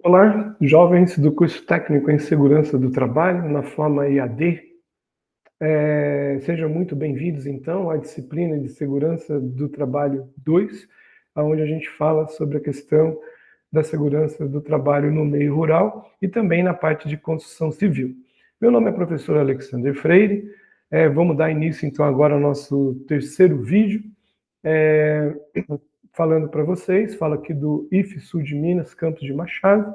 Olá, jovens do curso técnico em segurança do trabalho, na forma EAD. Sejam muito bem-vindos, então, à disciplina de segurança do trabalho 2, onde a gente fala sobre a questão da segurança do trabalho no meio rural e também na parte de construção civil. Meu nome é professor Alexander Freire. Vamos dar início, então, agora ao nosso terceiro vídeo, falando para vocês. Falo aqui do IF Sul de Minas, Campos de Machado.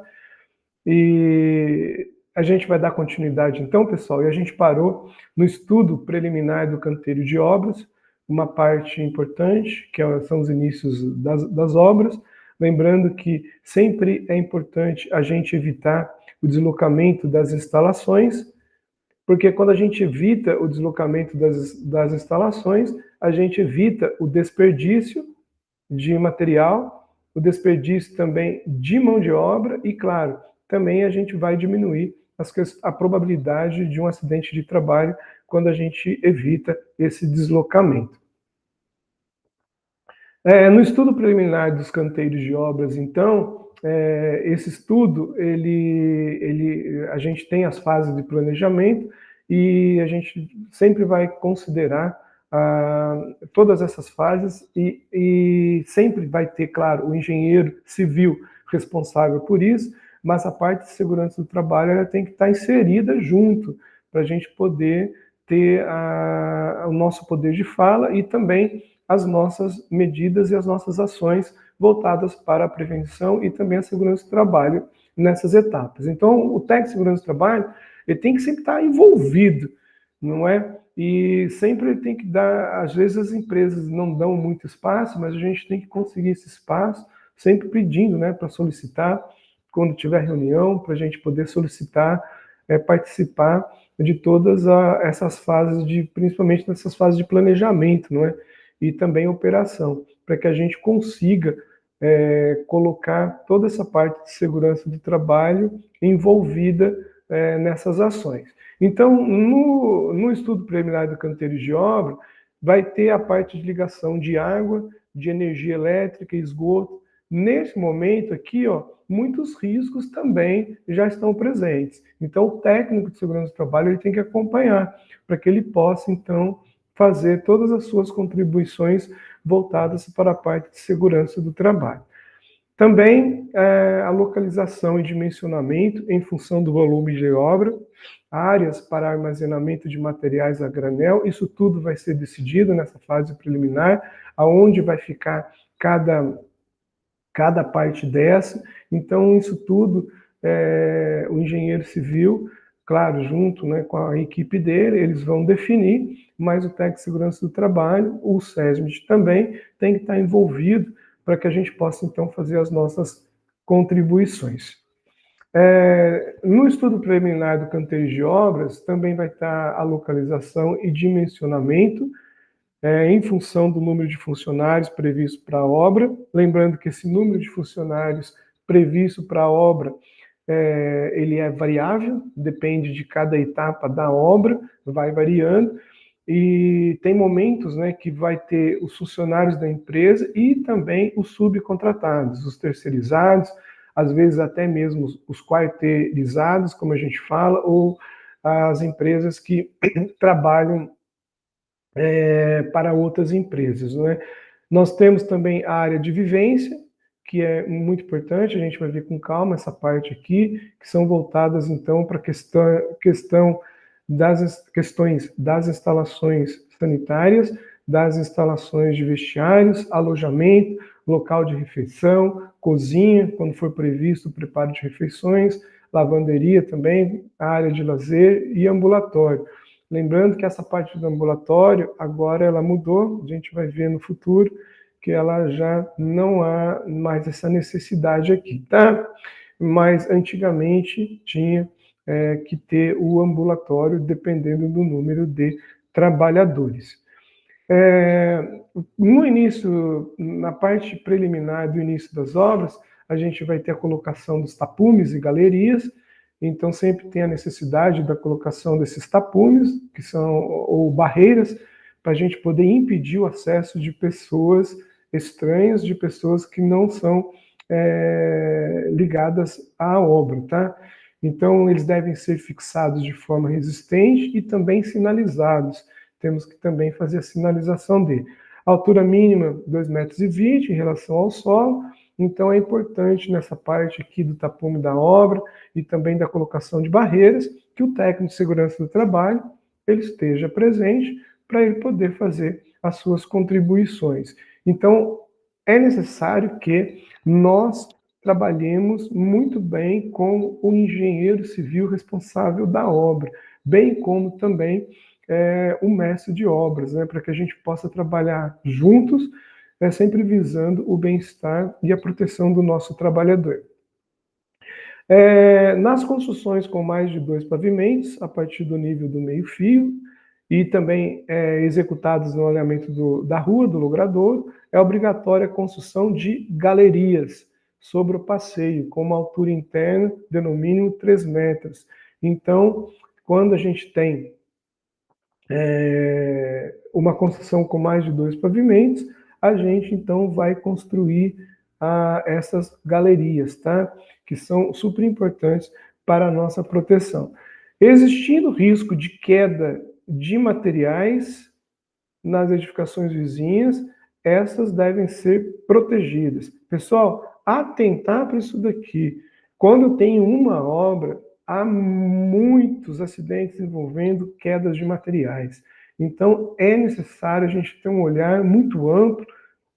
E a gente vai dar continuidade então, pessoal, e a gente parou no estudo preliminar do canteiro de obras, uma parte importante, que são os inícios das obras, lembrando que sempre é importante a gente evitar o deslocamento das instalações, porque quando a gente evita o deslocamento das instalações, a gente evita o desperdício de material, o desperdício também de mão de obra e, claro, também a gente vai diminuir a probabilidade de um acidente de trabalho quando a gente evita esse deslocamento. No estudo preliminar dos canteiros de obras, então, esse estudo, a gente tem as fases de planejamento e a gente sempre vai considerar todas essas fases e sempre vai ter, claro, o engenheiro civil responsável por isso, mas a parte de segurança do trabalho ela tem que estar inserida junto para a gente poder ter o nosso poder de fala e também as nossas medidas e as nossas ações voltadas para a prevenção e também a segurança do trabalho nessas etapas. Então, o técnico de segurança do trabalho ele tem que sempre estar envolvido, não é? E sempre tem que dar, às vezes as empresas não dão muito espaço, mas a gente tem que conseguir esse espaço, sempre pedindo, né, para solicitar, quando tiver reunião, para a gente poder solicitar, participar de todas essas fases, principalmente nessas fases de planejamento, não é? E também operação, para que a gente consiga colocar toda essa parte de segurança do trabalho envolvida nessas ações. Então, no estudo preliminar do canteiro de obra, vai ter a parte de ligação de água, de energia elétrica, esgoto. Nesse momento aqui, ó, muitos riscos também já estão presentes. Então, o técnico de segurança do trabalho ele tem que acompanhar, para que ele possa, então, fazer todas as suas contribuições voltadas para a parte de segurança do trabalho. Também a localização e dimensionamento em função do volume de obra, áreas para armazenamento de materiais a granel, isso tudo vai ser decidido nessa fase preliminar, aonde vai ficar cada parte dessa. Então, isso tudo, o engenheiro civil, claro, junto, né, com a equipe dele, eles vão definir, mas o técnico de segurança do trabalho, o SESMIT também, tem que estar envolvido para que a gente possa, então, fazer as nossas contribuições. No estudo preliminar do canteiro de obras, também vai estar a localização e dimensionamento, em função do número de funcionários previsto para a obra. Lembrando que esse número de funcionários previsto para a obra, ele é variável, depende de cada etapa da obra, vai variando, e tem momentos, né, que vai ter os funcionários da empresa e também os subcontratados, os terceirizados, às vezes até mesmo os quarteirizados, como a gente fala, ou as empresas que trabalham para outras empresas, não é? Nós temos também a área de vivência, que é muito importante, a gente vai ver com calma essa parte aqui, que são voltadas então para a questão das questões das instalações sanitárias, das instalações de vestiários, alojamento, local de refeição, cozinha, quando for previsto o preparo de refeições, lavanderia também, área de lazer e ambulatório. Lembrando que essa parte do ambulatório, agora ela mudou, a gente vai ver no futuro que ela já não há mais essa necessidade aqui, tá? Mas antigamente tinha que ter o ambulatório dependendo do número de trabalhadores. No início, na parte preliminar do início das obras, a gente vai ter a colocação dos tapumes e galerias, então sempre tem a necessidade da colocação desses tapumes, que são ou barreiras, para a gente poder impedir o acesso de pessoas estranhas, de pessoas que não são ligadas à obra, tá? Então, eles devem ser fixados de forma resistente e também sinalizados. Temos que também fazer a sinalização dele. A altura mínima, 2,20 metros em relação ao solo. Então, é importante nessa parte aqui do tapume da obra e também da colocação de barreiras, que o técnico de segurança do trabalho ele esteja presente para ele poder fazer as suas contribuições. Então, é necessário que nós trabalhemos muito bem com o engenheiro civil responsável da obra, bem como também o mestre de obras, né, para que a gente possa trabalhar juntos, sempre visando o bem-estar e a proteção do nosso trabalhador. Nas construções com mais de 2 pavimentos, a partir do nível do meio-fio, e também executados no alinhamento da rua, do logradouro, é obrigatória a construção de galerias sobre o passeio, com uma altura interna de no mínimo 3 metros. Então, quando a gente tem uma construção com mais de 2 pavimentos, a gente então vai construir essas galerias, tá? Que são super importantes para a nossa proteção. Existindo risco de queda de materiais nas edificações vizinhas, essas devem ser protegidas. Pessoal, atentar para isso daqui. Quando tem uma obra, há muitos acidentes envolvendo quedas de materiais. Então, é necessário a gente ter um olhar muito amplo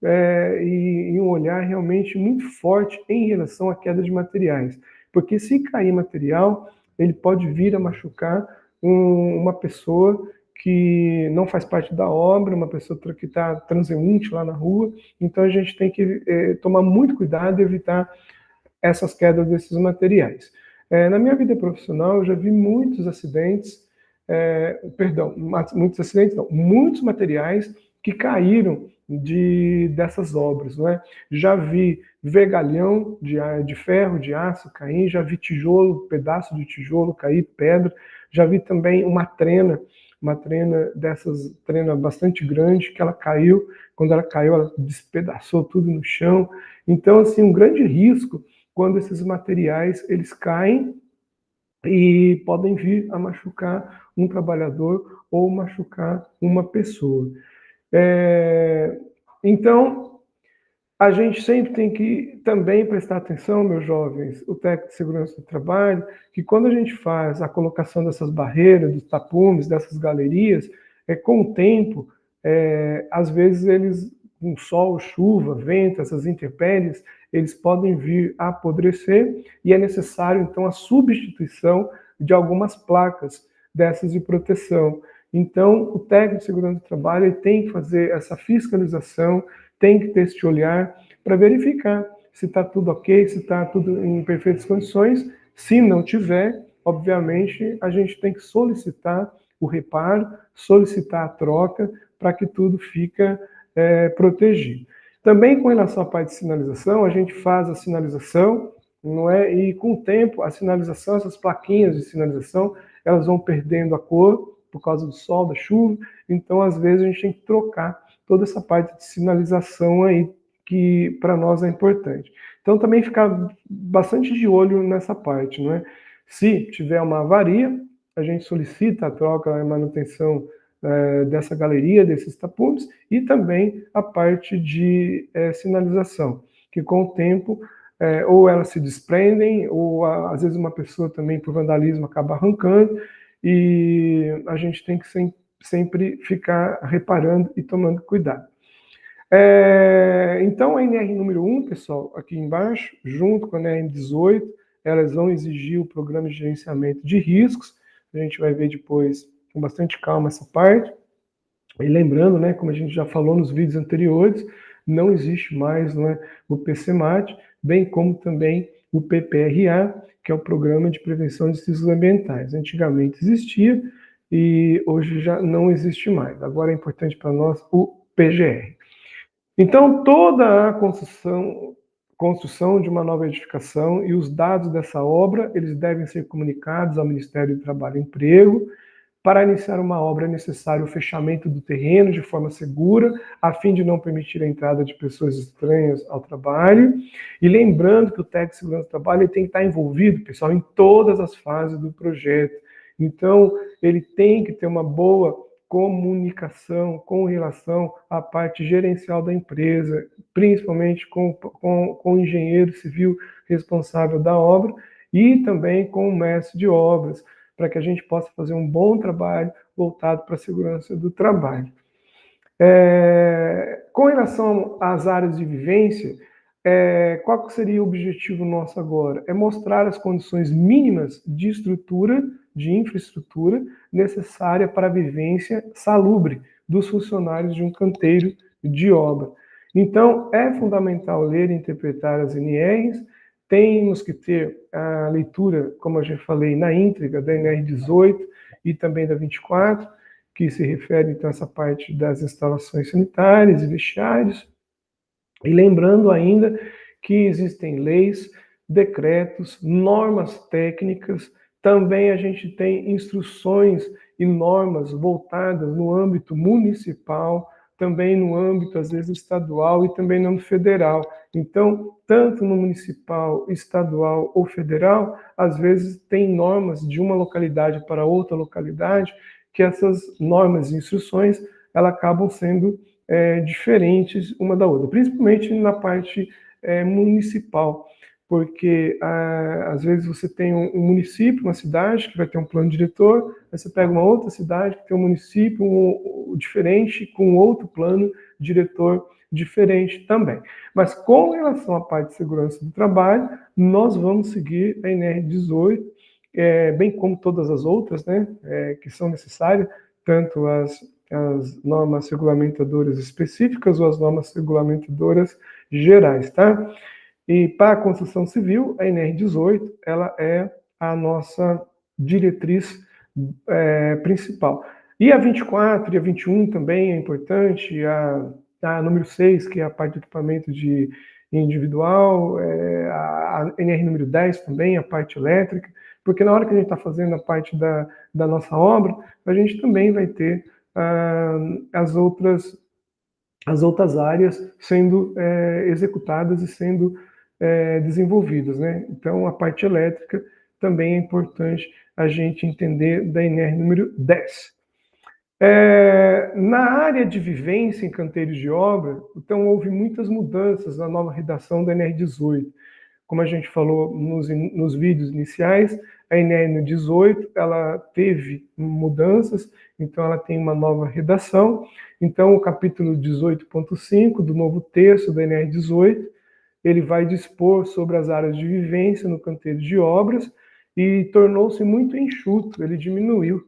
e um olhar realmente muito forte em relação à queda de materiais. Porque se cair material, ele pode vir a machucar uma pessoa que não faz parte da obra, uma pessoa que está transeunte lá na rua. Então, a gente tem que tomar muito cuidado e evitar essas quedas desses materiais. Na minha vida profissional, eu já vi muitos acidentes, muitos materiais que caíram dessas obras, não é? Já vi vergalhão de ferro, de aço cair, já vi tijolo, pedaço de tijolo cair, pedra, já vi também uma trena bastante grande, que ela caiu, quando ela caiu, ela despedaçou tudo no chão. Então, assim, um grande risco quando esses materiais eles caem e podem vir a machucar um trabalhador ou machucar uma pessoa. Então, a gente sempre tem que também prestar atenção, meus jovens, o técnico de segurança do trabalho, que quando a gente faz a colocação dessas barreiras, dos tapumes, dessas galerias, com o tempo, às vezes eles, com sol, chuva, vento, essas intempéries, eles podem vir a apodrecer e é necessário, então, a substituição de algumas placas dessas de proteção. Então, o técnico de segurança do trabalho ele tem que fazer essa fiscalização, tem que ter esse olhar para verificar se está tudo ok, se está tudo em perfeitas condições. Se não tiver, obviamente, a gente tem que solicitar o reparo, solicitar a troca para que tudo fique protegido. Também com relação à parte de sinalização, a gente faz a sinalização, não é? E com o tempo, a sinalização, essas plaquinhas de sinalização, elas vão perdendo a cor por causa do sol, da chuva. Então, às vezes, a gente tem que trocar toda essa parte de sinalização aí, que para nós é importante. Então, também ficar bastante de olho nessa parte, não é? Se tiver uma avaria, a gente solicita a troca, a manutenção dessa galeria, desses tapumes, e também a parte de sinalização, que com o tempo, ou elas se desprendem, ou às vezes uma pessoa também, por vandalismo, acaba arrancando, e a gente tem que sempre ficar reparando e tomando cuidado. Então, a NR número 1, pessoal, aqui embaixo, junto com a NR 18, elas vão exigir o programa de gerenciamento de riscos. A gente vai ver depois com bastante calma essa parte. E lembrando, né, como a gente já falou nos vídeos anteriores, não existe mais, não é, o PCMAT, bem como também o PPRA, que é o Programa de Prevenção de Riscos Ambientais. Antigamente existia e hoje já não existe mais. Agora é importante para nós o PGR. Então, toda a construção de uma nova edificação e os dados dessa obra, eles devem ser comunicados ao Ministério do Trabalho e Emprego Para iniciar uma obra é necessário o fechamento do terreno de forma segura, a fim de não permitir a entrada de pessoas estranhas ao trabalho. E lembrando que o técnico de segurança do trabalho ele tem que estar envolvido, pessoal, em todas as fases do projeto. Então, ele tem que ter uma boa comunicação com relação à parte gerencial da empresa, principalmente com o engenheiro civil responsável da obra e também com o mestre de obras, para que a gente possa fazer um bom trabalho voltado para a segurança do trabalho. Com relação às áreas de vivência, qual seria o objetivo nosso agora? É mostrar as condições mínimas de estrutura, de infraestrutura, necessária para a vivência salubre dos funcionários de um canteiro de obra. Então, é fundamental ler e interpretar as NRs, temos que ter a leitura, como eu já falei, na íntegra da NR 18 e também da 24, que se refere então a essa parte das instalações sanitárias e vestiários. E lembrando ainda que existem leis, decretos, normas técnicas, também a gente tem instruções e normas voltadas no âmbito municipal, também no âmbito, às vezes, estadual e também no federal. Então, tanto no municipal, estadual ou federal, às vezes tem normas de uma localidade para outra localidade, que essas normas e instruções, elas acabam sendo diferentes uma da outra, principalmente na parte municipal, porque às vezes você tem um município, uma cidade que vai ter um plano diretor, aí você pega uma outra cidade que tem um município diferente com outro plano diretor diferente também. Mas com relação à parte de segurança do trabalho, nós vamos seguir a NR 18, bem como todas as outras, né, que são necessárias, tanto as normas regulamentadoras específicas ou as normas regulamentadoras gerais, tá? E para a construção civil, a NR 18, ela é a nossa diretriz principal. E a 24 e a 21 também é importante, a número 6, que é a parte do equipamento de individual, a NR número 10 também, a parte elétrica, porque na hora que a gente está fazendo a parte da nossa obra, a gente também vai ter as outras áreas sendo executadas e sendo desenvolvidas, né? Então, a parte elétrica também é importante a gente entender da NR número 10. Na área de vivência em canteiros de obra, então houve muitas mudanças na nova redação da NR 18. Como a gente falou nos vídeos iniciais, a NR 18 ela teve mudanças, então ela tem uma nova redação. Então, o capítulo 18.5 do novo texto da NR 18, ele vai dispor sobre as áreas de vivência no canteiro de obras e tornou-se muito enxuto, ele diminuiu.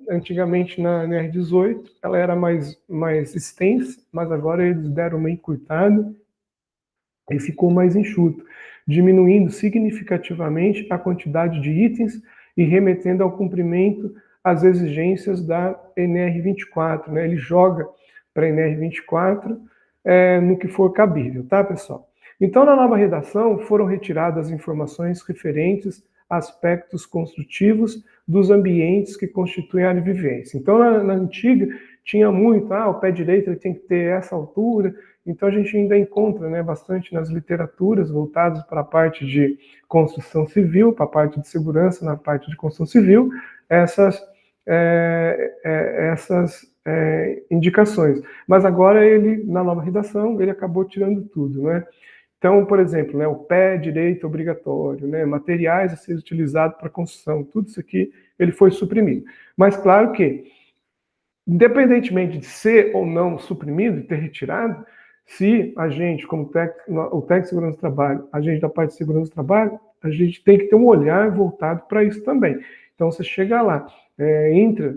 Antigamente, na NR 18, ela era mais extensa, mas agora eles deram uma encurtada e ficou mais enxuto, diminuindo significativamente a quantidade de itens e remetendo ao cumprimento as exigências da NR 24, né? Ele joga para a NR 24 no que for cabível, tá, pessoal? Então, na nova redação, foram retiradas informações referentes a aspectos construtivos dos ambientes que constituem a área de vivência. Então, na antiga, tinha muito, o pé direito ele tem que ter essa altura, então a gente ainda encontra, né, bastante nas literaturas voltadas para a parte de construção civil, para a parte de segurança na parte de construção civil, essas indicações. Mas agora ele, na nova redação, ele acabou tirando tudo, né? Então, por exemplo, né, o pé direito obrigatório, né, materiais a ser utilizados para construção, tudo isso aqui ele foi suprimido. Mas claro que, independentemente de ser ou não suprimido, de ter retirado, se a gente, como o técnico de segurança do trabalho, a gente da parte de segurança do trabalho, a gente tem que ter um olhar voltado para isso também. Então, você chega lá, entra,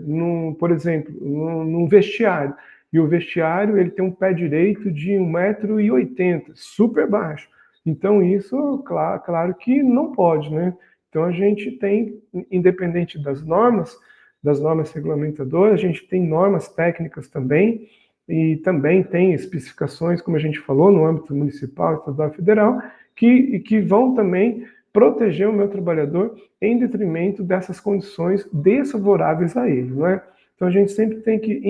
por exemplo, num vestiário, e o vestiário ele tem um pé direito de 1,80 m, super baixo. Então, isso, claro que não pode, né? Então, a gente tem, independente das normas regulamentadoras, a gente tem normas técnicas também, e também tem especificações, como a gente falou, no âmbito municipal, estadual e federal, que vão também proteger o meu trabalhador em detrimento dessas condições desfavoráveis a ele, não é? Então a gente sempre tem que,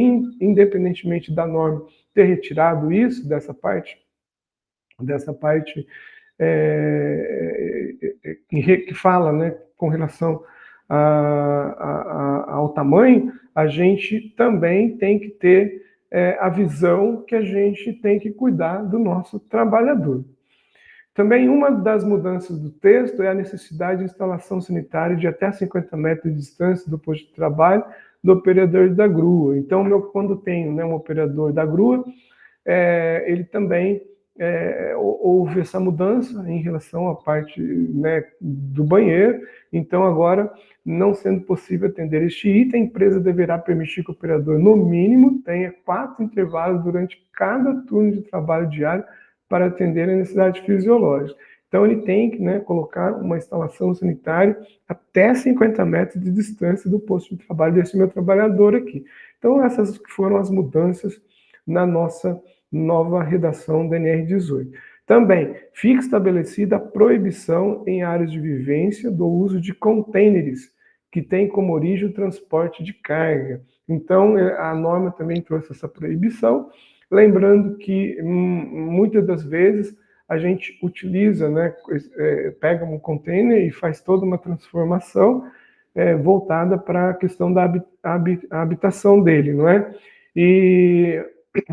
independentemente da norma ter retirado isso dessa parte que fala, né, com relação ao tamanho, a gente também tem que ter a visão que a gente tem que cuidar do nosso trabalhador. Também uma das mudanças do texto é a necessidade de instalação sanitária de até 50 metros de distância do posto de trabalho do operador da grua. Então, quando tenho, né, um operador da grua, ele também houve essa mudança em relação à parte, né, do banheiro. Então, agora, não sendo possível atender este item, a empresa deverá permitir que o operador, no mínimo, tenha 4 intervalos durante cada turno de trabalho diário para atender a necessidade fisiológica. Então, ele tem que, né, colocar uma instalação sanitária até 50 metros de distância do posto de trabalho desse meu trabalhador aqui. Então, essas foram as mudanças na nossa nova redação da NR18. Também fica estabelecida a proibição em áreas de vivência do uso de contêineres que tem como origem o transporte de carga. Então, a norma também trouxe essa proibição, lembrando que muitas das vezes a gente utiliza, né, pega um container e faz toda uma transformação voltada para a questão da habitação dele, não é? E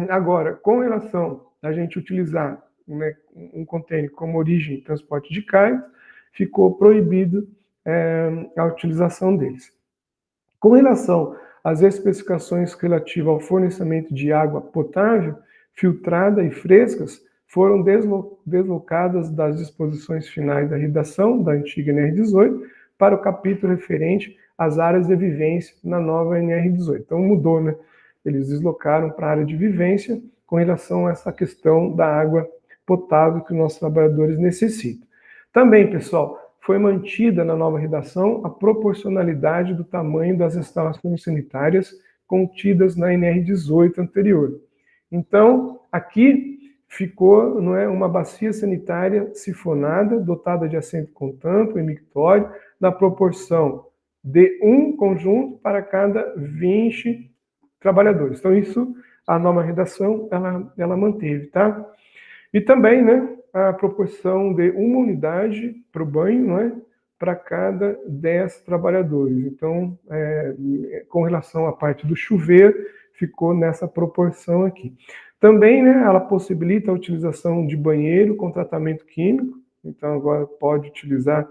agora, com relação a gente utilizar, né, um container como origem de transporte de cargas, ficou proibido a utilização deles. Com relação às especificações relativas ao fornecimento de água potável, filtrada e frescas, foram deslocadas das disposições finais da redação da antiga NR18 para o capítulo referente às áreas de vivência na nova NR18. Então mudou, né? Eles deslocaram para a área de vivência com relação a essa questão da água potável que os nossos trabalhadores necessitam. Também, pessoal, foi mantida na nova redação a proporcionalidade do tamanho das instalações sanitárias contidas na NR18 anterior. Então, aqui ficou, não é, uma bacia sanitária sifonada, dotada de assento com tampa e mictório, na proporção de um conjunto para cada 20 trabalhadores. Então, isso, a nova redação, ela manteve, tá? E também, né, a proporção de uma unidade para o banho, não é? Para cada 10 trabalhadores. Então, com relação à parte do chuveiro, ficou nessa proporção aqui. Também, né, ela possibilita a utilização de banheiro com tratamento químico. Então, agora pode utilizar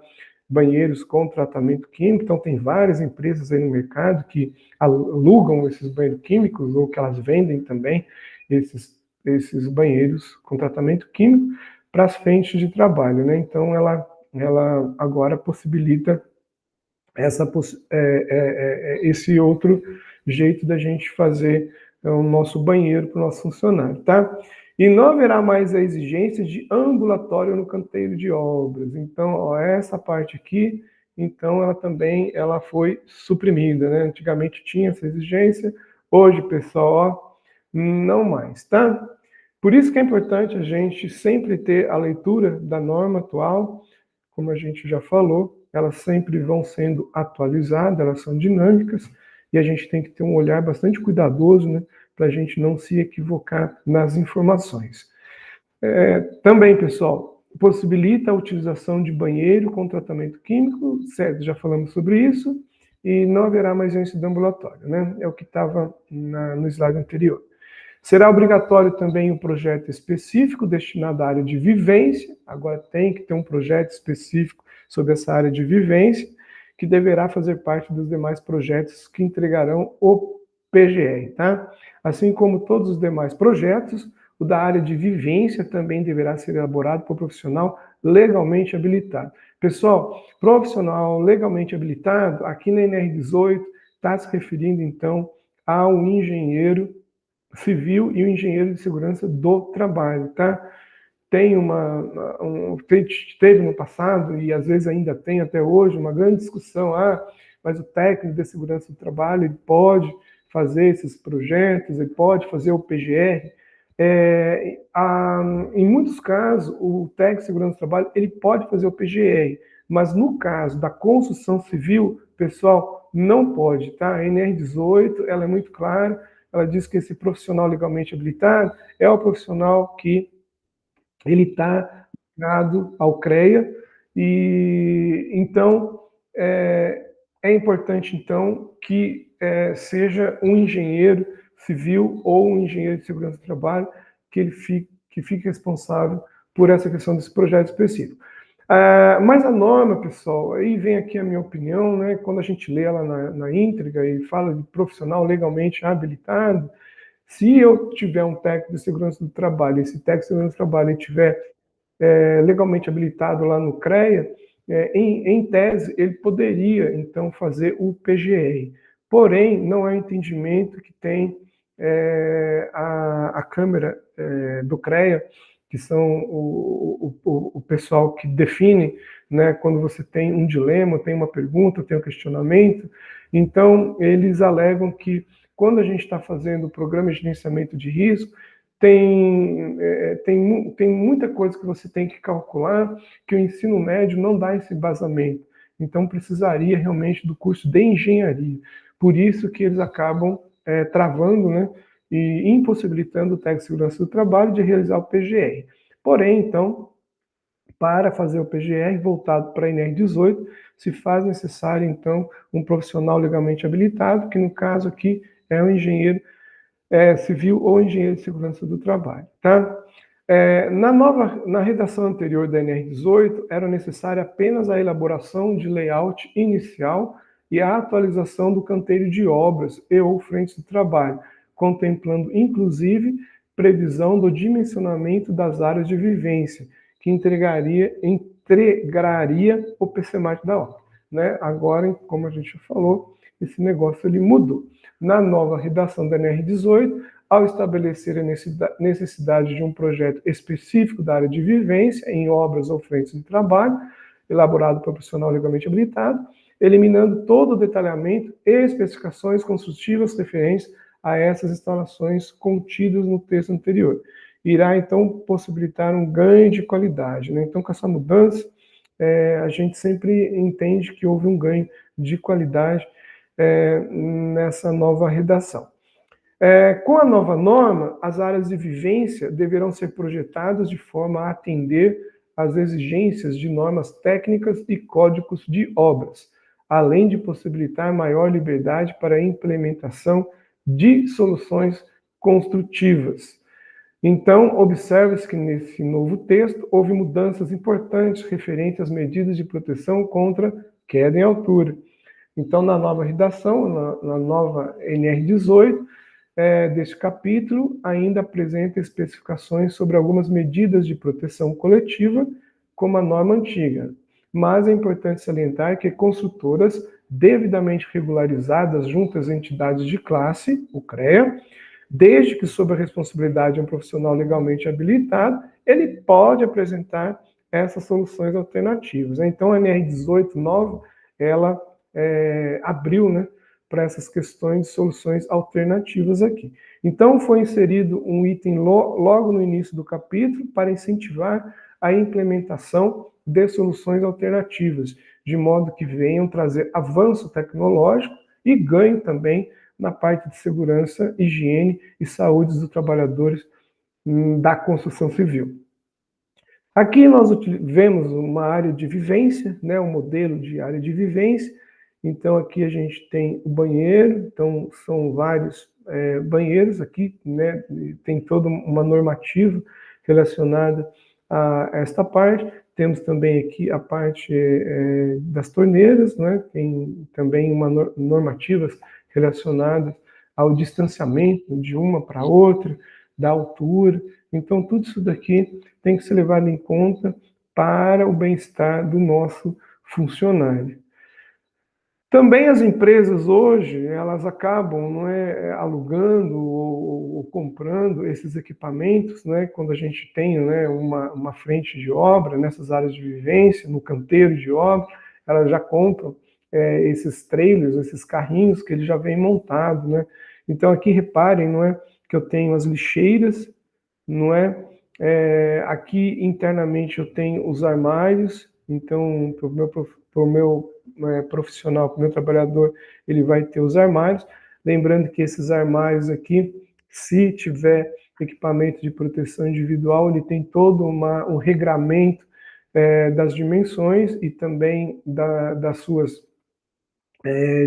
banheiros com tratamento químico. Então, tem várias empresas aí no mercado que alugam esses banheiros químicos ou que elas vendem também esses banheiros com tratamento químico para as frentes de trabalho, né? Então, ela agora possibilita esse outro jeito da gente fazer o nosso banheiro para o nosso funcionário, tá? E não haverá mais a exigência de ambulatório no canteiro de obras. Então, ó, essa parte aqui, então ela foi suprimida, né? Antigamente tinha essa exigência, hoje, pessoal, ó, não mais, tá? Por isso que é importante a gente sempre ter a leitura da norma atual, como a gente já falou, elas sempre vão sendo atualizadas, elas são dinâmicas, e a gente tem que ter um olhar bastante cuidadoso, né, para a gente não se equivocar nas informações. Também, pessoal, possibilita a utilização de banheiro com tratamento químico, certo, já falamos sobre isso, e não haverá mais incidência ambulatório, né? É o que estava no slide anterior. Será obrigatório também um projeto específico destinado à área de vivência, agora tem que ter um projeto específico sobre essa área de vivência, que deverá fazer parte dos demais projetos que entregarão o PGR, tá? Assim como todos os demais projetos, o da área de vivência também deverá ser elaborado por profissional legalmente habilitado. Pessoal, profissional legalmente habilitado, aqui na NR18, está se referindo, então, ao engenheiro civil e o engenheiro de segurança do trabalho, tá? Teve no passado, e às vezes ainda tem até hoje, uma grande discussão, mas o técnico de segurança do trabalho, ele pode fazer esses projetos, ele pode fazer o PGR. Em muitos casos, o técnico de segurança do trabalho, ele pode fazer o PGR, Mas no caso da construção civil, pessoal, não pode, tá? A NR18, ela é muito clara, ela diz que esse profissional legalmente habilitado é o profissional que ele está ligado ao CREA, e então é importante então que seja um engenheiro civil ou um engenheiro de segurança do trabalho que fique responsável por essa questão desse projeto específico. Mas a norma, pessoal, aí vem aqui a minha opinião, né? Quando a gente lê ela na íntegra e fala de profissional legalmente habilitado, se eu tiver um técnico de segurança do trabalho, esse técnico de segurança do trabalho estiver legalmente habilitado lá no CREA, em tese, ele poderia, então, fazer o PGR. Porém, não é entendimento que tem a Câmara do CREA, que são o pessoal que define, né, quando você tem um dilema, tem uma pergunta, tem um questionamento. Então, eles alegam que quando a gente está fazendo o programa de gerenciamento de risco, tem muita coisa que você tem que calcular que o ensino médio não dá esse embasamento. Então, precisaria realmente do curso de engenharia. Por isso que eles acabam travando, né, e impossibilitando o técnico de segurança do trabalho de realizar o PGR. Porém, então, para fazer o PGR voltado para a NR18, se faz necessário, então, um profissional legalmente habilitado, que no caso aqui é um engenheiro civil ou engenheiro de segurança do trabalho, tá? Na redação anterior da NR18, era necessária apenas a elaboração de layout inicial e a atualização do canteiro de obras e ou frentes de trabalho, contemplando, inclusive, previsão do dimensionamento das áreas de vivência, que integraria o PCMAT da obra. Né? Agora, como a gente falou, esse negócio ele mudou. Na nova redação da NR18, ao estabelecer a necessidade de um projeto específico da área de vivência em obras ou frentes de trabalho, elaborado por profissional legalmente habilitado, eliminando todo o detalhamento e especificações construtivas referentes a essas instalações contidas no texto anterior. Irá, então, possibilitar um ganho de qualidade. Né? Então, com essa mudança, a gente sempre entende que houve um ganho de qualidade nessa nova redação. Com a nova norma, as áreas de vivência deverão ser projetadas de forma a atender às exigências de normas técnicas e códigos de obras, além de possibilitar maior liberdade para a implementação de soluções construtivas. Então, observa-se que nesse novo texto houve mudanças importantes referentes às medidas de proteção contra queda em altura. Então, na nova redação, na nova NR18, deste capítulo, ainda apresenta especificações sobre algumas medidas de proteção coletiva, como a norma antiga. Mas é importante salientar que construtoras devidamente regularizadas junto às entidades de classe, o CREA, desde que sob a responsabilidade de um profissional legalmente habilitado, ele pode apresentar essas soluções alternativas. Então, a NR18 nova, ela abriu, né, para essas questões de soluções alternativas aqui. Então, foi inserido um item logo no início do capítulo para incentivar a implementação de soluções alternativas, de modo que venham trazer avanço tecnológico e ganho também na parte de segurança, higiene e saúde dos trabalhadores da construção civil. Aqui nós vemos uma área de vivência, né, um modelo de área de vivência. Então aqui a gente tem o banheiro, então são vários banheiros aqui, né, tem toda uma normativa relacionada a esta parte. Temos também aqui a parte das torneiras, né, tem também uma normativas relacionadas ao distanciamento de uma para outra, da altura. Então tudo isso daqui tem que ser levado em conta para o bem-estar do nosso funcionário. Também as empresas hoje, elas acabam alugando ou comprando esses equipamentos, né, quando a gente tem, né, uma frente de obra nessas áreas de vivência, no canteiro de obra, elas já compram esses trailers, esses carrinhos que eles já vêm montados, né? Então aqui reparem, não é, que eu tenho as lixeiras, não é? Aqui internamente eu tenho os armários, Então, pro meu profissional, para o meu trabalhador, ele vai ter os armários. Lembrando que esses armários aqui, se tiver equipamento de proteção individual, ele tem todo um regramento das dimensões e também das suas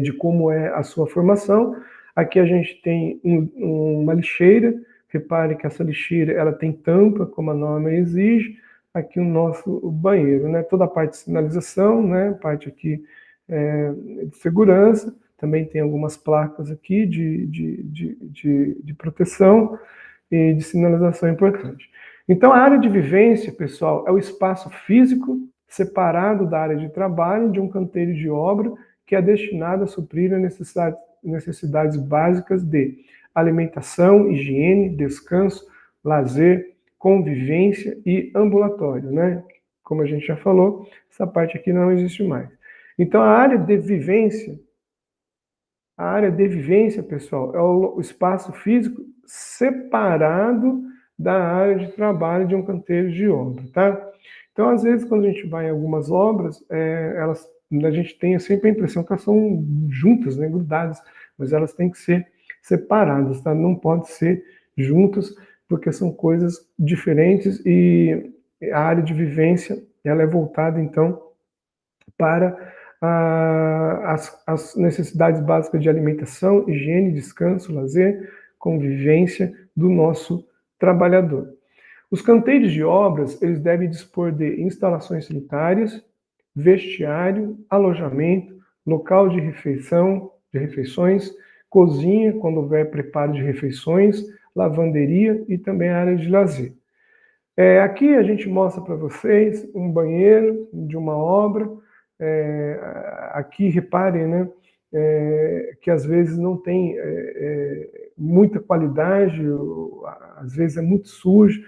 de como é a sua formação. Aqui a gente tem uma lixeira. Repare que essa lixeira ela tem tampa, como a norma exige. Aqui o nosso banheiro, né? Toda a parte de sinalização, né? Parte aqui de segurança. Também tem algumas placas aqui de proteção e de sinalização importante. Então, a área de vivência, pessoal, é o espaço físico separado da área de trabalho de um canteiro de obra que é destinado a suprir as necessidades básicas de alimentação, higiene, descanso, lazer, convivência e ambulatório, né? Como a gente já falou, essa parte aqui não existe mais. Então, a área de vivência, pessoal, é o espaço físico separado da área de trabalho de um canteiro de obra, tá? Então, às vezes, quando a gente vai em algumas obras, a gente tem sempre a impressão que elas são juntas, né, grudadas, mas elas têm que ser separadas, tá? Não pode ser juntas, porque são coisas diferentes e a área de vivência, ela é voltada, então, para as necessidades básicas de alimentação, higiene, descanso, lazer, convivência do nosso trabalhador. Os canteiros de obras, eles devem dispor de instalações sanitárias, vestiário, alojamento, local de refeições, cozinha, quando houver preparo de refeições, lavanderia e também área de lazer. Aqui a gente mostra para vocês um banheiro de uma obra. Aqui reparem, né, que às vezes não tem muita qualidade, às vezes é muito sujo.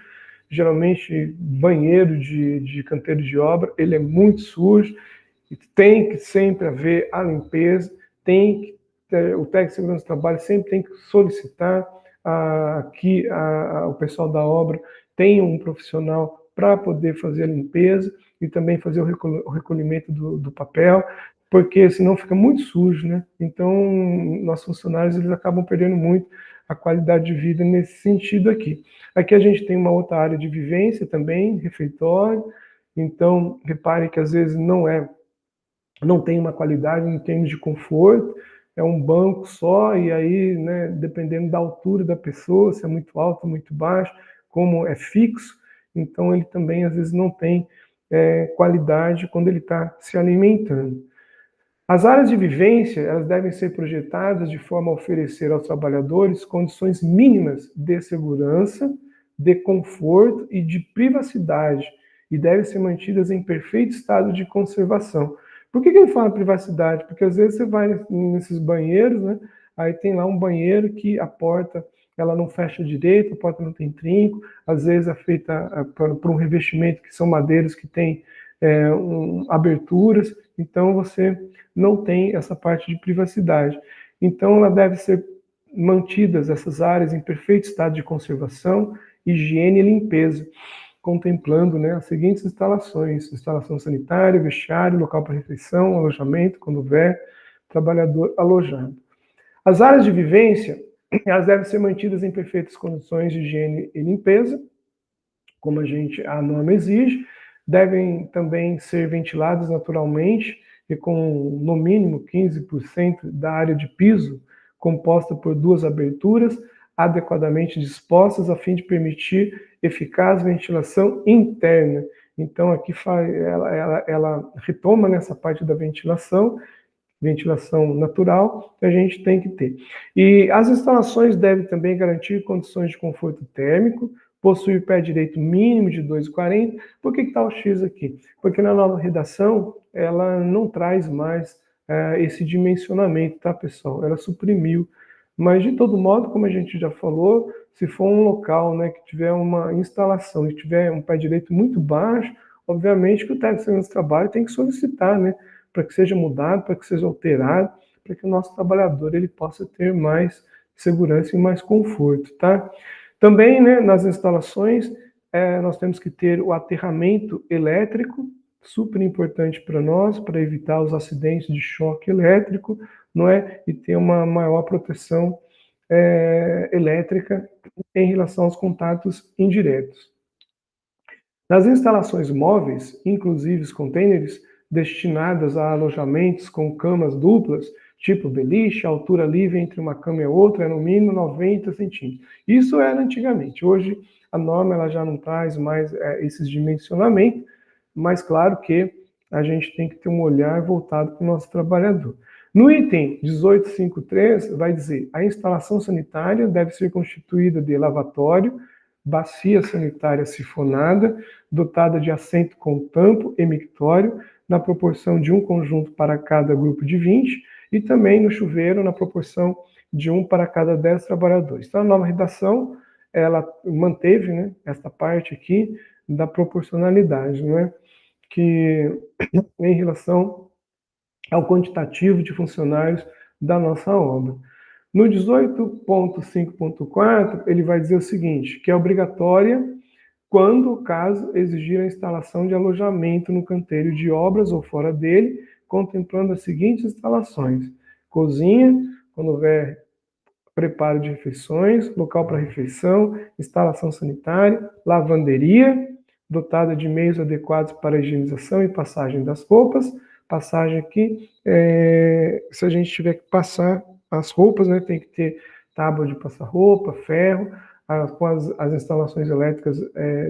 Geralmente banheiro de canteiro de obra, ele é muito sujo, e tem que sempre haver a limpeza, o técnico de segurança do trabalho sempre tem que solicitar que o pessoal da obra tenha um profissional para poder fazer a limpeza e também fazer o recolhimento do papel, porque senão fica muito sujo, né? Então, nossos funcionários eles acabam perdendo muito a qualidade de vida nesse sentido aqui. Aqui a gente tem uma outra área de vivência também, refeitório. Então, repare que às vezes não tem uma qualidade em termos de conforto, é um banco só, e aí, né, dependendo da altura da pessoa, se é muito alto, muito baixo, como é fixo, então ele também às vezes não tem qualidade quando ele está se alimentando. As áreas de vivência, elas devem ser projetadas de forma a oferecer aos trabalhadores condições mínimas de segurança, de conforto e de privacidade, e devem ser mantidas em perfeito estado de conservação. Por que ele fala privacidade? Porque às vezes você vai nesses banheiros, né? Aí tem lá um banheiro que a porta ela não fecha direito, a porta não tem trinco, às vezes é feita por um revestimento que são madeiras que tem aberturas, então você não tem essa parte de privacidade. Então ela deve ser mantidas essas áreas em perfeito estado de conservação, higiene e limpeza, contemplando, né, as seguintes instalações: instalação sanitária, vestiário, local para refeição, alojamento, quando houver trabalhador alojado. As áreas de vivência, elas devem ser mantidas em perfeitas condições de higiene e limpeza, como a norma exige, devem também ser ventiladas naturalmente e com no mínimo 15% da área de piso composta por duas aberturas adequadamente dispostas a fim de permitir eficaz ventilação interna. Então aqui ela retoma nessa parte da ventilação natural que a gente tem que ter. E as instalações devem também garantir condições de conforto térmico, possuir pé direito mínimo de 2,40. Por que está o X aqui? Porque na nova redação ela não traz mais esse dimensionamento, tá, pessoal? Ela suprimiu. Mas, de todo modo, como a gente já falou, se for um local, né, que tiver uma instalação e tiver um pé direito muito baixo, obviamente que o técnico de segurança do trabalho tem que solicitar, né, para que seja mudado, para que seja alterado, para que o nosso trabalhador ele possa ter mais segurança e mais conforto, tá? Também, né, nas instalações, nós temos que ter o aterramento elétrico, super importante para nós, para evitar os acidentes de choque elétrico, não é? E ter uma maior proteção elétrica em relação aos contatos indiretos. Nas instalações móveis, inclusive os containers destinadas a alojamentos com camas duplas, tipo beliche, a altura livre entre uma cama e outra é no mínimo 90 centímetros. Isso era antigamente. Hoje a norma ela já não traz mais esses dimensionamentos, mas claro que a gente tem que ter um olhar voltado para o nosso trabalhador. No item 1853 vai dizer: a instalação sanitária deve ser constituída de lavatório, bacia sanitária sifonada, dotada de assento com tampo e mictório, na proporção de um conjunto para cada grupo de 20, e também no chuveiro na proporção de 1 para cada 10 trabalhadores. Então, a nova redação, ela manteve, né, esta parte aqui da proporcionalidade, né, que em relação ao quantitativo de funcionários da nossa obra. No 18.5.4, ele vai dizer o seguinte, que é obrigatória quando o caso exigir a instalação de alojamento no canteiro de obras ou fora dele, contemplando as seguintes instalações: cozinha, quando houver preparo de refeições, local para refeição, instalação sanitária, lavanderia, dotada de meios adequados para a higienização e passagem das roupas. Passagem aqui, se a gente tiver que passar as roupas, né, tem que ter tábua de passar roupa, ferro, com as instalações elétricas,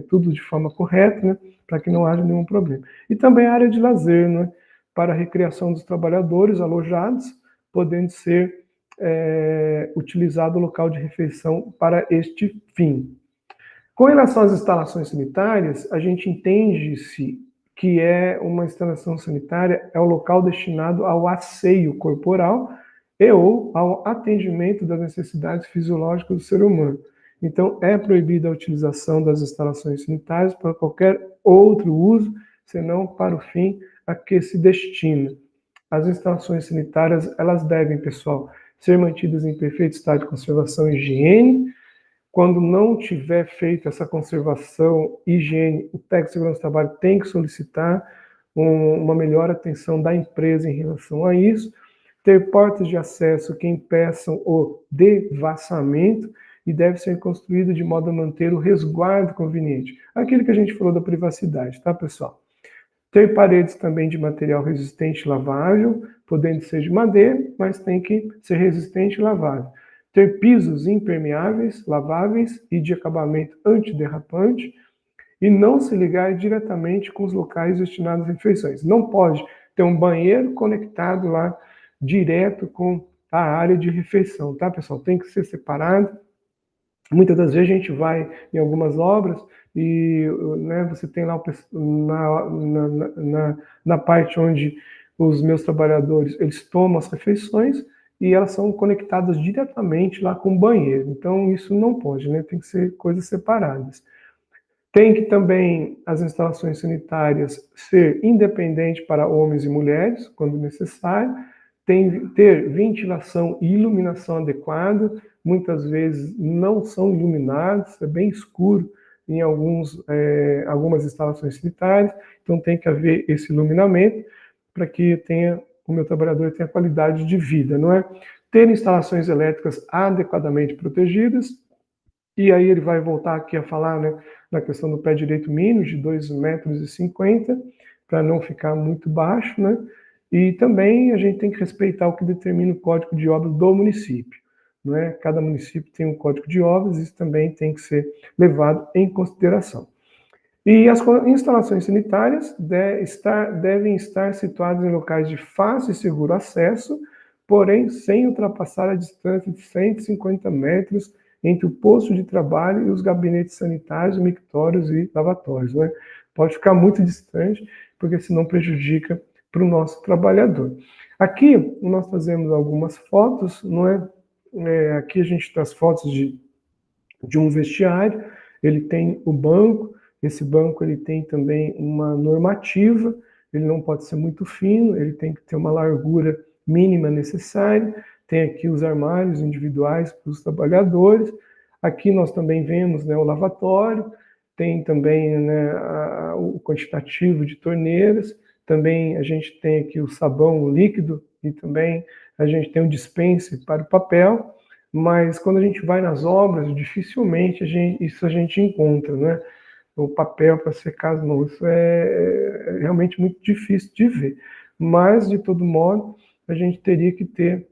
tudo de forma correta, né, para que não haja nenhum problema. E também a área de lazer, né, para a recreação dos trabalhadores alojados, podendo ser utilizado o local de refeição para este fim. Com relação às instalações sanitárias, a gente entende-se que uma instalação sanitária é o local destinado ao asseio corporal e ou ao atendimento das necessidades fisiológicas do ser humano. Então, é proibida a utilização das instalações sanitárias para qualquer outro uso, senão para o fim a que se destina. As instalações sanitárias, elas devem, pessoal, ser mantidas em perfeito estado de conservação e higiene. Quando não tiver feito essa conservação e higiene, o técnico de segurança do trabalho tem que solicitar uma melhor atenção da empresa em relação a isso. Ter portas de acesso que impeçam o devassamento e deve ser construído de modo a manter o resguardo conveniente. Aquilo que a gente falou da privacidade, tá, pessoal? Ter paredes também de material resistente e lavável, podendo ser de madeira, mas tem que ser resistente e lavável. Ter pisos impermeáveis, laváveis e de acabamento antiderrapante, e não se ligar diretamente com os locais destinados a refeições. Não pode ter um banheiro conectado lá direto com a área de refeição, tá, pessoal? Tem que ser separado. Muitas das vezes a gente vai em algumas obras e, né, você tem lá na parte onde os meus trabalhadores eles tomam as refeições e elas são conectadas diretamente lá com o banheiro. Então isso não pode, né? Tem que ser coisas separadas. Tem que também as instalações sanitárias ser independentes para homens e mulheres, quando necessário. Ter ventilação e iluminação adequada. Muitas vezes não são iluminados, é bem escuro em algumas instalações sanitárias, então tem que haver esse iluminamento para que o meu trabalhador tenha qualidade de vida, não é? Ter instalações elétricas adequadamente protegidas, e aí ele vai voltar aqui a falar, né, na questão do pé direito mínimo de 2,50 m, para não ficar muito baixo, né? E também a gente tem que respeitar o que determina o Código de Obras do município. Não é? Cada município tem um Código de Obras, isso também tem que ser levado em consideração. E as instalações sanitárias devem estar situadas em locais de fácil e seguro acesso, porém sem ultrapassar a distância de 150 metros entre o posto de trabalho e os gabinetes sanitários, mictórios e lavatórios. Né? Pode ficar muito distante, porque senão prejudica para o nosso trabalhador. Aqui nós fazemos algumas fotos, não é? Aqui a gente traz fotos de um vestiário, ele tem o banco, esse banco ele tem também uma normativa, ele não pode ser muito fino, ele tem que ter uma largura mínima necessária, tem aqui os armários individuais para os trabalhadores, aqui nós também vemos, né, o lavatório, tem também, né, o quantitativo de torneiras, também a gente tem aqui o sabão líquido e também a gente tem um dispense para o papel, mas quando a gente vai nas obras, dificilmente isso a gente encontra, né? O papel para secar as mãos, isso é realmente muito difícil de ver. Mas, de todo modo, a gente teria que ter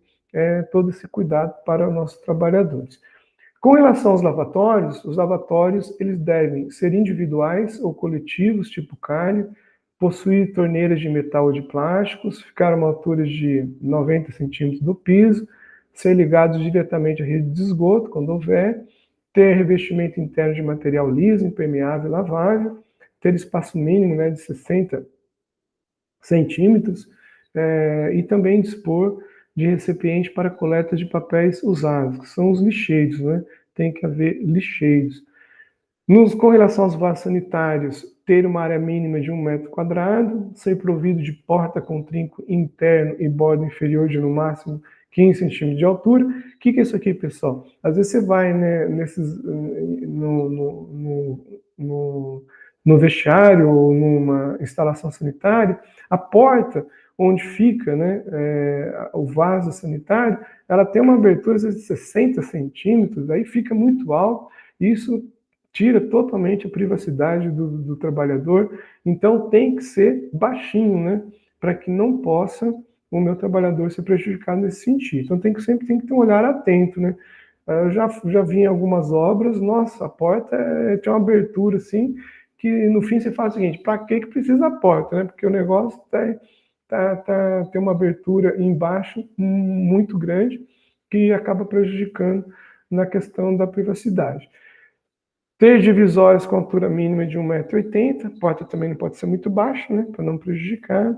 todo esse cuidado para os nossos trabalhadores. Com relação aos lavatórios, os lavatórios eles devem ser individuais ou coletivos, tipo calho, possuir torneiras de metal ou de plásticos, ficar a uma altura de 90 centímetros do piso, ser ligados diretamente à rede de esgoto, quando houver, ter revestimento interno de material liso, impermeável e lavável, ter espaço mínimo, né, de 60 centímetros, e também dispor de recipiente para coleta de papéis usados, que são os lixeiros, né? Tem que haver lixeiros. Com relação aos vasos sanitários, ter uma área mínima de 1 metro quadrado, ser provido de porta com trinco interno e borda inferior de no máximo 15 centímetros de altura. O que é isso aqui, pessoal? Às vezes você vai, né, no vestiário ou numa instalação sanitária, a porta onde fica, né, o vaso sanitário, ela tem uma abertura às vezes de 60 centímetros, aí fica muito alto, isso tira totalmente a privacidade do trabalhador, então tem que ser baixinho, né, para que não possa o meu trabalhador ser prejudicado nesse sentido. Então sempre tem que ter um olhar atento, né. Eu já vi em algumas obras, nossa, a porta tinha uma abertura assim, que no fim você fala o seguinte, para que precisa a porta, né, porque o negócio tem uma abertura embaixo muito grande, que acaba prejudicando na questão da privacidade. Ter divisórias com altura mínima de 1,80 m, a porta também não pode ser muito baixa, né, para não prejudicar.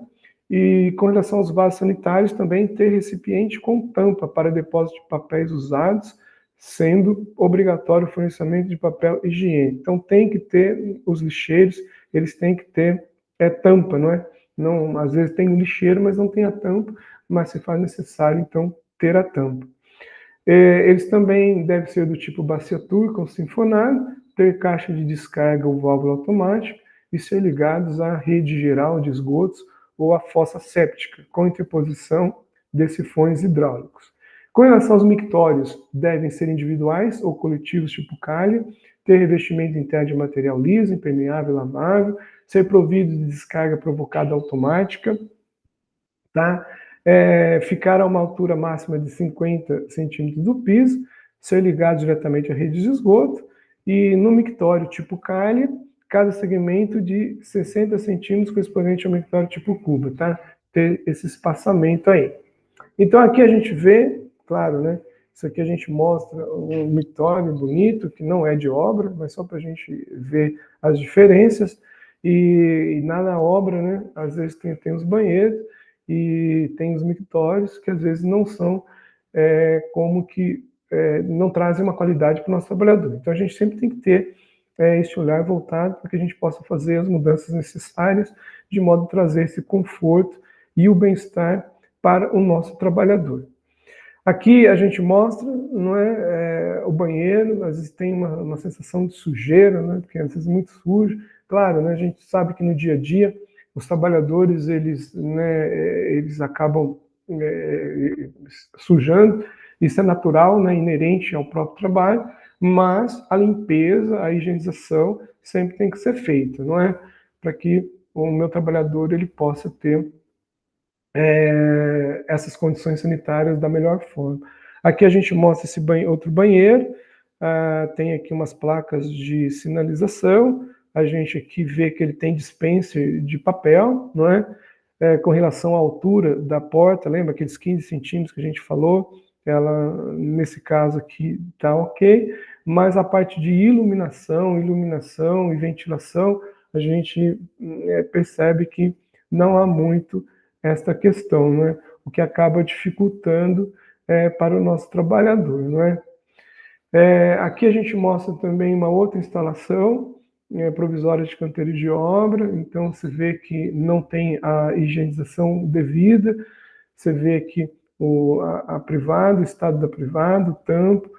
E com relação aos vasos sanitários, também ter recipiente com tampa para depósito de papéis usados, sendo obrigatório o fornecimento de papel higiênico. Então tem que ter os lixeiros, eles têm que ter tampa, não é? Não, às vezes tem o lixeiro, mas não tem a tampa, mas se faz necessário, então, ter a tampa. Eles também devem ser do tipo bacia turca ou sinfonado, ter caixa de descarga ou válvula automática e ser ligados à rede geral de esgotos ou à fossa séptica, com interposição de sifões hidráulicos. Com relação aos mictórios, devem ser individuais ou coletivos tipo calha, ter revestimento interno de material liso, impermeável, lavável, ser provido de descarga provocada automática, tá? Ficar a uma altura máxima de 50 centímetros do piso, ser ligado diretamente à rede de esgoto, e no mictório tipo calha, cada segmento de 60 centímetros correspondente ao mictório tipo cuba, tá? Ter esse espaçamento aí. Então aqui a gente vê, claro, né? Isso aqui a gente mostra um mictório bonito, que não é de obra, mas só para a gente ver as diferenças. E na obra, né? Às vezes tem os banheiros e tem os mictórios que às vezes não são como que não trazem uma qualidade para o nosso trabalhador. Então a gente sempre tem que ter esse olhar voltado para que a gente possa fazer as mudanças necessárias de modo a trazer esse conforto e o bem-estar para o nosso trabalhador. Aqui a gente mostra, não é, o banheiro, às vezes tem uma sensação de sujeira, né, porque às vezes é muito sujo. Claro, né, a gente sabe que no dia a dia os trabalhadores eles acabam sujando, isso é natural, né, inerente ao próprio trabalho, mas a limpeza, a higienização sempre tem que ser feita, não é? Para que o meu trabalhador ele possa ter essas condições sanitárias da melhor forma. Aqui a gente mostra esse outro banheiro, tem aqui umas placas de sinalização, a gente aqui vê que ele tem dispenser de papel, não é? Com relação à altura da porta, lembra aqueles 15 centímetros que a gente falou? Ela, nesse caso aqui, está ok, mas a parte de iluminação e ventilação, a gente percebe que não há muito esta questão, não é? O que acaba dificultando para o nosso trabalhador, não é? Aqui a gente mostra também uma outra instalação provisória de canteiro de obra, então você vê que não tem a higienização devida, você vê que a privada, o estado da privada, o tampo,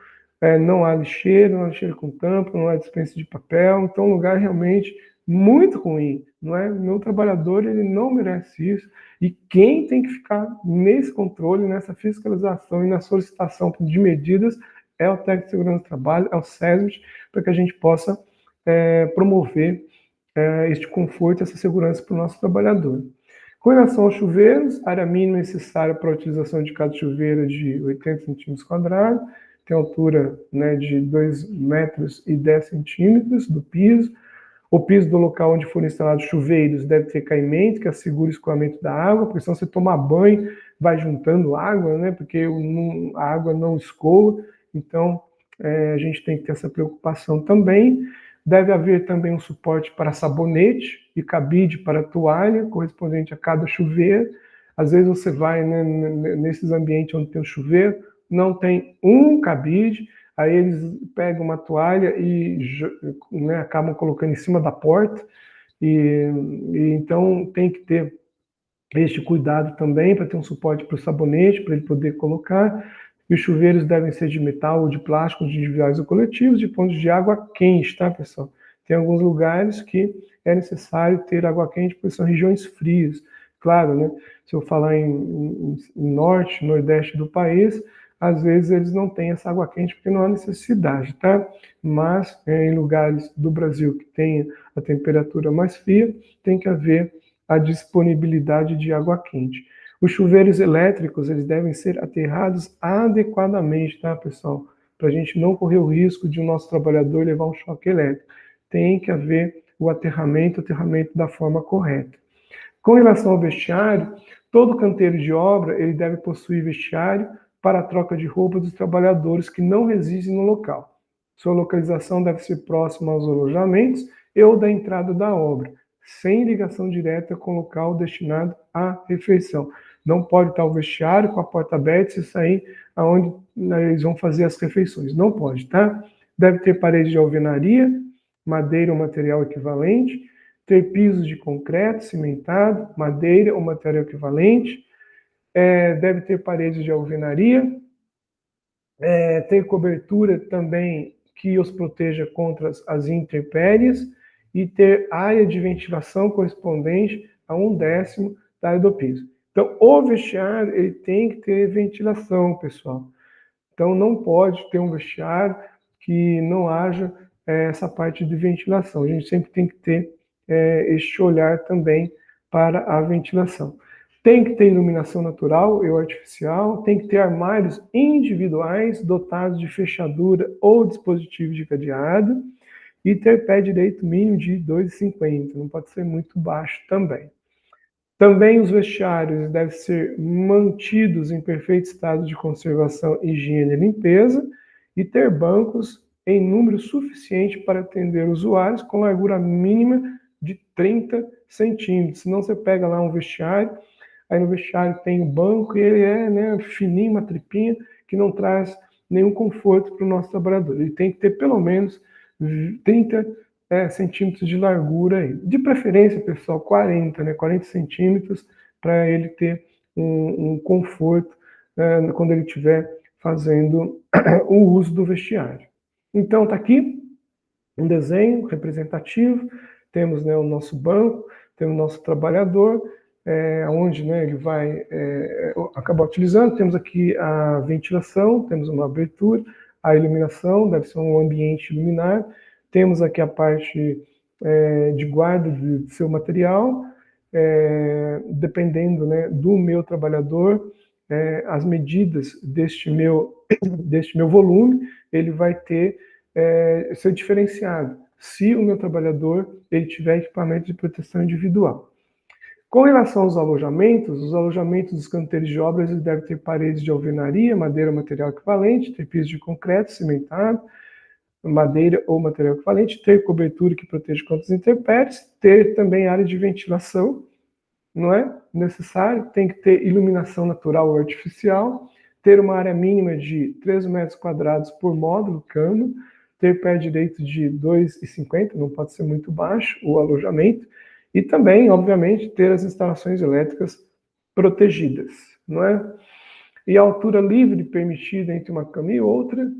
não há lixeira com tampa, não há dispensa de papel, então o lugar realmente muito ruim, não é? Meu trabalhador, ele não merece isso, e quem tem que ficar nesse controle, nessa fiscalização e na solicitação de medidas é o técnico de segurança do trabalho, é o SESMIT, para que a gente possa promover este conforto, essa segurança para o nosso trabalhador. Com relação aos chuveiros, a área mínima necessária para a utilização de cada chuveiro é de 80 centímetros quadrados, tem altura, né, de 2 metros e 10 centímetros do piso. O piso do local onde forem instalados chuveiros deve ter caimento, que assegure o escoamento da água, porque senão você tomar banho, vai juntando água, né, porque a água não escoa, então a gente tem que ter essa preocupação também. Deve haver também um suporte para sabonete e cabide para toalha, correspondente a cada chuveiro. Às vezes você vai, né, nesses ambientes onde tem o chuveiro, não tem um cabide, aí eles pegam uma toalha e, né, acabam colocando em cima da porta, e então tem que ter este cuidado também para ter um suporte para o sabonete, para ele poder colocar. E os chuveiros devem ser de metal ou de plástico, individuais ou coletivos, de fontes de água quente, tá, pessoal? Tem alguns lugares que é necessário ter água quente, porque são regiões frias. Claro, né? Se eu falar em norte, nordeste do país, às vezes eles não têm essa água quente porque não há necessidade, tá? Mas em lugares do Brasil que tenha a temperatura mais fria, tem que haver a disponibilidade de água quente. Os chuveiros elétricos, eles devem ser aterrados adequadamente, tá, pessoal? Para a gente não correr o risco de o nosso trabalhador levar um choque elétrico. Tem que haver o aterramento da forma correta. Com relação ao vestiário, todo canteiro de obra, ele deve possuir vestiário para a troca de roupa dos trabalhadores que não residem no local. Sua localização deve ser próxima aos alojamentos e ou da entrada da obra, sem ligação direta com o local destinado à refeição. Não pode estar o vestiário com a porta aberta e sair aonde eles vão fazer as refeições. Não pode, tá? Deve ter parede de alvenaria, madeira ou material equivalente, ter pisos de concreto, cimentado, madeira ou material equivalente, deve ter paredes de alvenaria, ter cobertura também que os proteja contra as intempéries e ter área de ventilação correspondente a 1/10 da área do piso. Então, o vestiário ele tem que ter ventilação, pessoal. Então, não pode ter um vestiário que não haja essa parte de ventilação. A gente sempre tem que ter este olhar também para a ventilação. Tem que ter iluminação natural e artificial, tem que ter armários individuais dotados de fechadura ou dispositivo de cadeado e ter pé direito mínimo de 2,50, não pode ser muito baixo também. Também os vestiários devem ser mantidos em perfeito estado de conservação, higiene e limpeza e ter bancos em número suficiente para atender usuários com largura mínima de 30 centímetros. Senão você pega lá um vestiário, aí no vestiário tem o banco e ele é, né, fininho, uma tripinha, que não traz nenhum conforto para o nosso trabalhador. Ele tem que ter pelo menos 30 centímetros de largura aí. De preferência, pessoal, 40, né? 40 centímetros para ele ter um conforto quando ele estiver fazendo o uso do vestiário. Então, tá aqui um desenho representativo, temos, né, o nosso banco, temos o nosso trabalhador, onde, né, ele vai acabar utilizando. Temos aqui a ventilação, temos uma abertura, a iluminação, deve ser um ambiente iluminado. Temos aqui a parte de guarda de seu material, dependendo, né, do meu trabalhador, as medidas deste meu volume, ele vai ter ser diferenciado, se o meu trabalhador ele tiver equipamento de proteção individual. Com relação aos alojamentos, os alojamentos dos canteiros de obras eles devem ter paredes de alvenaria, madeira ou material equivalente, ter piso de concreto, cimentado, madeira ou material equivalente, ter cobertura que proteja contra as intempéries, ter também área de ventilação, não é necessário, tem que ter iluminação natural ou artificial, ter uma área mínima de 3 metros quadrados por módulo, cama, ter pé direito de 2,50, não pode ser muito baixo o alojamento, e também, obviamente, ter as instalações elétricas protegidas, não é? E a altura livre permitida entre uma cama e outra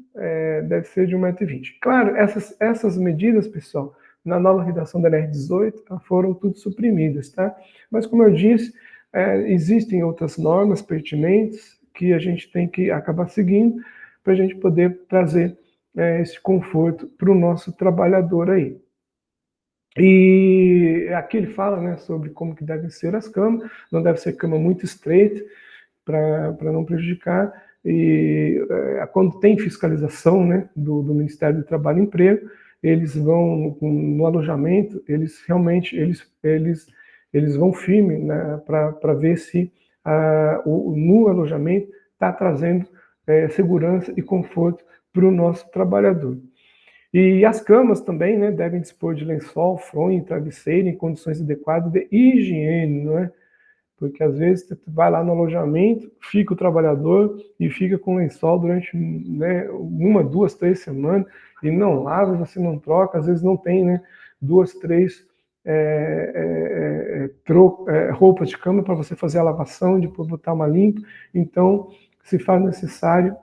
deve ser de 1,20 m. Claro, essas medidas, pessoal, na nova redação da NR18, foram tudo suprimidas, tá? Mas, como eu disse, existem outras normas pertinentes que a gente tem que acabar seguindo para a gente poder trazer esse conforto para o nosso trabalhador aí. E aqui ele fala, né, sobre como que devem ser as camas, não deve ser cama muito estreita para não prejudicar, e quando tem fiscalização, né, do Ministério do Trabalho e Emprego, eles vão no alojamento, eles realmente eles vão firme, né, para ver se no alojamento está trazendo segurança e conforto para o nosso trabalhador. E as camas também, né, devem dispor de lençol, fronha e travesseiro em condições adequadas de higiene, não é? Porque às vezes você vai lá no alojamento, fica o trabalhador e fica com lençol durante, né, 1, 2, 3 semanas e não lava, você não troca, às vezes não tem, né, 2, 3 roupas de cama para você fazer a lavação, depois botar uma limpa. Então, se faz necessário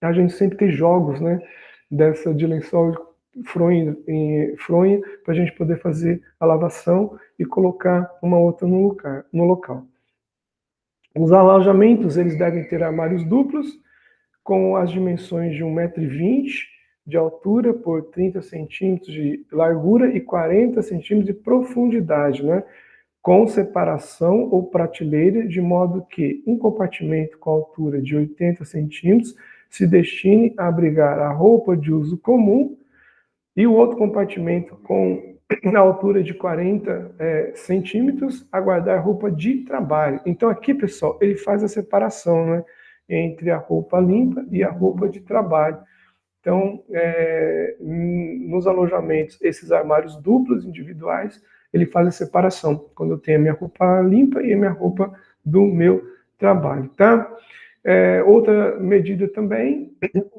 a gente sempre ter jogos, né, dessa de lençol fronha para a gente poder fazer a lavação e colocar uma outra no local. Os alojamentos, eles devem ter armários duplos, com as dimensões de 1,20 m de altura por 30 centímetros de largura e 40 centímetros de profundidade, né? Com separação ou prateleira, de modo que um compartimento com altura de 80 centímetros se destine a abrigar a roupa de uso comum e o outro compartimento com na altura de 40 centímetros a guardar roupa de trabalho. Então aqui, pessoal, ele faz a separação, né, entre a roupa limpa e a roupa de trabalho. Então, nos alojamentos, esses armários duplos individuais, ele faz a separação, quando eu tenho a minha roupa limpa e a minha roupa do meu trabalho, tá? Outra medida também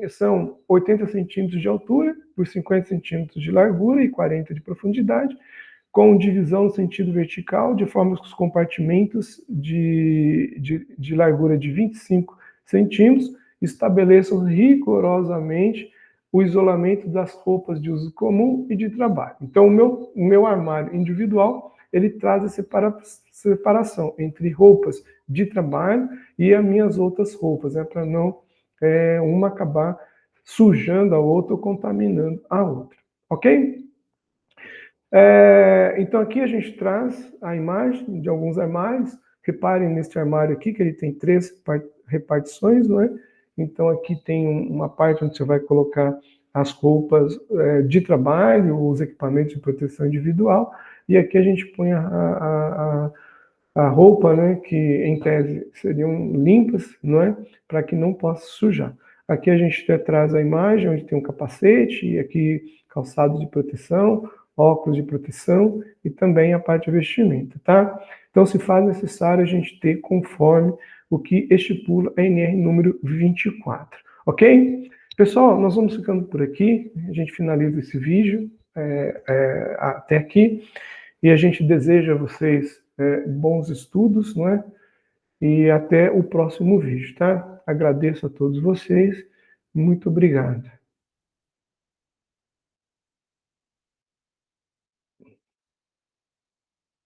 são 80 centímetros de altura por 50 centímetros de largura e 40 de profundidade, com divisão no sentido vertical, de forma que os compartimentos de largura de 25 centímetros estabeleçam rigorosamente o isolamento das roupas de uso comum e de trabalho. Então, o meu armário individual, ele traz a separação entre roupas de trabalho e as minhas outras roupas, né, para não uma acabar sujando a outra ou contaminando a outra, ok? Então aqui a gente traz a imagem de alguns armários. Reparem neste armário aqui que ele tem 3 repartições, não é? Então aqui tem uma parte onde você vai colocar as roupas de trabalho, os equipamentos de proteção individual, e aqui a gente põe a roupa, né, que em tese seriam limpas, não é? Para que não possa sujar. Aqui a gente traz a imagem onde tem um capacete, e aqui calçado de proteção, óculos de proteção e também a parte de vestimenta, tá? Então se faz necessário a gente ter conforme o que estipula a NR número 24, ok? Pessoal, nós vamos ficando por aqui, a gente finaliza esse vídeo até aqui, e a gente deseja a vocês bons estudos, não é? E até o próximo vídeo, tá? Agradeço a todos vocês, muito obrigado.